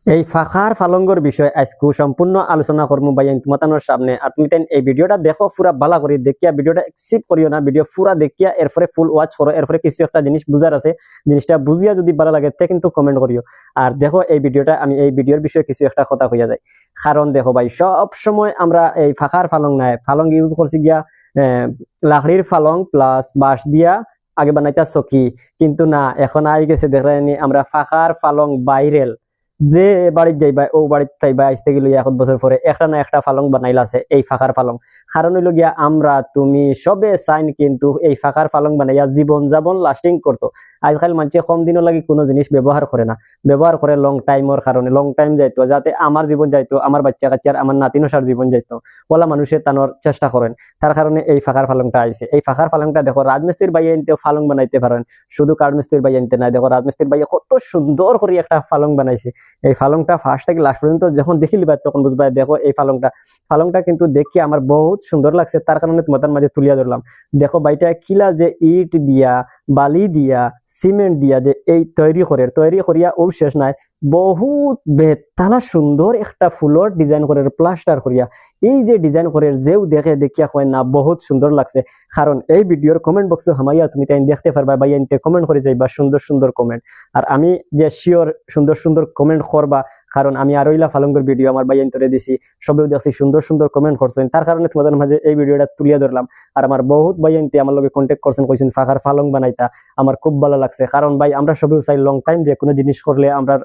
এই ফাঁকার ফালঙ্গর বিষয় আজকে সম্পূর্ণ আলোচনা করবো ভাইয়া তোমার সামনে। আর তুমি তাই এই ভিডিওটা দেখো পুরা ভালো করে দেখিয়া, ভিডিওটা স্কিপ করিও না, ভিডিও পুরা দেখিয়া এরপরে ফুল ওয়াচ করো। এরপরে কিছু একটা জিনিস বুঝার আছে, জিনিসটা বুঝিয়া যদি ভালো লাগে তে কিন্তু কমেন্ট করিও। আর দেখো এই ভিডিওটা, আমি এই ভিডিওর বিষয়ে কিছু একটা কথা হইয়া যায়। কারণ দেখো ভাই, সব সময় আমরা এই ফাঁকার ফালং নাই, ফালং ইউজ করছি গিয়া লাকড়ির ফালং প্লাস বাঁশ দিয়া আগে বানাইতা চকি। কিন্তু না, এখন আই গেছে দেখলেনি আমরা ফাঁকার ফালং বাইরেল। যে বাড়ির যাইবা ও বাড়ির চাইবা আসতে গেলে 1 বছর পরে একটা না একটা ফালং বানাইলা আছে এই ফাঁকার ফালং। কারণ হইল গিয়া আমরা তুমি সবে চাইন কিন্তু এই ফাঁকার ফালং বানাইয়া জীবন যাপন লাস্টিং করতো। আজকাল মানুষে কম দিনও লাগি কোনো জিনিস ব্যবহার করে না, ব্যবহার করে লং টাইমের কারণে। লং টাইম যাইতো যাতে আমার জীবন যাইতো, আমার বাচ্চা কাচ্চার, আমার নাতিনসার জীবন যাইতো, ওলা মানুষের টানোর চেষ্টা করেন। তার কারণে এই ফাঁকার ফালংটা আইছে। এই ফাঁকার ফালংটা দেখো রাজমিস্ত্রির বাইয়ে আনতেও ফালং বানাইতে পারেন, শুধু কাঠমিস্ত্রির বাইয়ে আনতে নাই। দেখো রাজমিস্ত্রির বাইয়ে কত সুন্দর করে একটা ফালং বানাইছে। এই ফালংটা ফার্স্ট থেকে লাস্ট পর্যন্ত যখন দেখিলিবা তখন বুঝবা। দেখো এই ফালংটা কিন্তু দেখি আমার বহুত সুন্দর লাগছে, তার কারণে তোমাদের মাঝে তুলিয়া ধরলাম। দেখো বাইটা কিলা যে ইট দিয়া, বালি দিয়া, সিমেন্ট দিয়া যে এই তৈরি করিয়া ও শেষ নাই, বহুত বেতালা সুন্দর একটা ফুলর ডিজাইন করে প্লাস্টার করিয়া। এই যে ডিজাইন করে যেও দেখে দেখিয়া হয় না বহুত সুন্দর লাগছে। কারণ এই ভিডিওর কমেন্ট বক্সে হামাইয়া তুমি তাই দেখতে পারবা, বা এনতে কমেন্ট করে যাইবা সুন্দর সুন্দর কমেন্ট। আর আমি যে শিওর সুন্দর সুন্দর কমেন্ট করবা, কারণ আমি আরইলা ফালঙ্গের ভিডিও আমার বাইন তরে দিছি, সবেও দেখছি সুন্দর সুন্দর কমেন্ট করছেন, তার কারণে তোমাদের মাঝে এই ভিডিওটা তুলিয়া ধরলাম। আর আমার বহুত বাইনতে আমার লগে কন্ট্যাক্ট করছেন, কইছেন ফাঁকার ফালং বানাইতা, আমার খুব ভালো লাগছে। কারণ ভাই আমরা সবেও চাই লং টাইম যে কোনো জিনিস করলে আমরা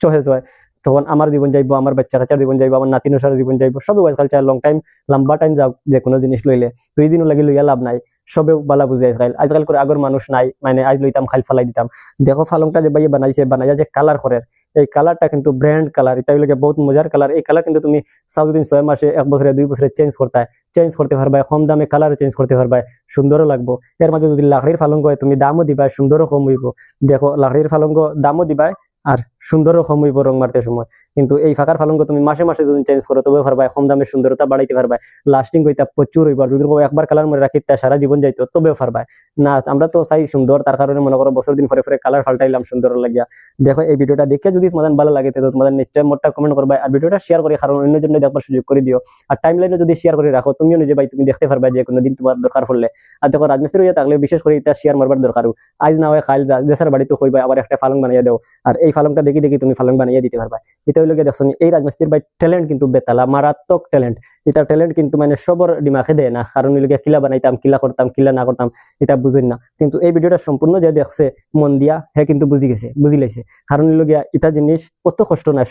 চহে যায়, তখন আমার জীবন যাইবো, আমার বাচ্চা কাচ্চার জীবন যাইবো, আমার নাতিনসার জীবন যাইবো। সবে আজকাল চাই লং টাইম, লম্বা টাইম যাও যে কোনো জিনিস লইলে 2 দিনও লাগি লইয়া লাভ নাই। সবেও বালা বুঝে আজকাল করে আগর মানুষ নাই, মানে আজ লইতাম খাল ফালাই দিতাম। দেখো ফালংটা যে বাইয়ে বানাইছে, বানাইয়া যে কালার করে, এই কালারটা কিন্তু ব্র্যান্ড কালার, এটা হইলে বহুত মজার কালার। এই কালার কিন্তু তুমি 6 মাসে 1 বছরে 2 বছরে চেঞ্জ করতে পারবা, কম দামে কালার চেঞ্জ করতে পারবা, সুন্দরও লাগবো। এর মাঝে যদি লাকড়ির ফালঙ্গ হয় তুমি দামও দিবা, সুন্দরও কম হইব। দেখো লাকড়ির ফালঙ্গ দামও দিবা আর সুন্দরও কম হইব রং মারতে সময়। কিন্তু এই ফাঁকার ফালঙ্গ তুমি মাসে মাসে যদি চেঞ্জ করো তবে পারবা, কম দামে সুন্দরতা বাড়াইতে পারবা, লাস্টিং হইতা প্রচুর হইব। আর যদি একবার কালার মনে রাখি তা সারা জীবন যাইতো তবেও পারবা না। আমরা তো চাই সুন্দর, তার কারণে মনে করো বছর দিন পরে পরে কালার ফাল্টাইলাম সুন্দর লাগিয়া। দেখো এই ভিডিওটা দেখে যদি তোমাদের ভালো লাগে তো তোমাদের নিশ্চয় মোটটা কমেন্ট করবা, আর ভিডিওটা শেয়ার করে কারণ অন্য জন্য দেখবার সুযোগ করে দিও। আর টাইম লাইনে যদি শেয়ার করে রাখো তুমিও নিজে ভাই তুমি দেখতে পারবা যে কোনো দিন তোমার দরকার পড়লে। আর দেখো রাজমিস্ত্রি হইয়া থাকলে বিশেষ করে এটা শেয়ার মারবার দরকার, আজ না হয় কাল দেশের বাড়িতে কইবা আবার একটা ফালং বানিয়ে দাও, আর এই ফালংটা দেখি দেখি তুমি ফালং বানিয়ে দিতে পারবা। এটা হইলে দেখছো এই রাজমিস্ত্রির ভাই ট্যালেন্ট কিন্তু বেতালা, মারাত্মক ট্যালেন্ট। এটা ট্যালেন্ট কিন্তু মানে সবর দিমাগে দেয় না, কারণ হইলে কিলা বানাইতাম, কিলা করতাম, কিলা না করতাম এটা বুঝেন না। কিন্তু এই ভিডিওটা সম্পূর্ণ যে দেখছে মন দিয়া হে কিন্তু বুঝি লাইছে। কারণ হইলে এটা জিনিস কত কষ্ট না।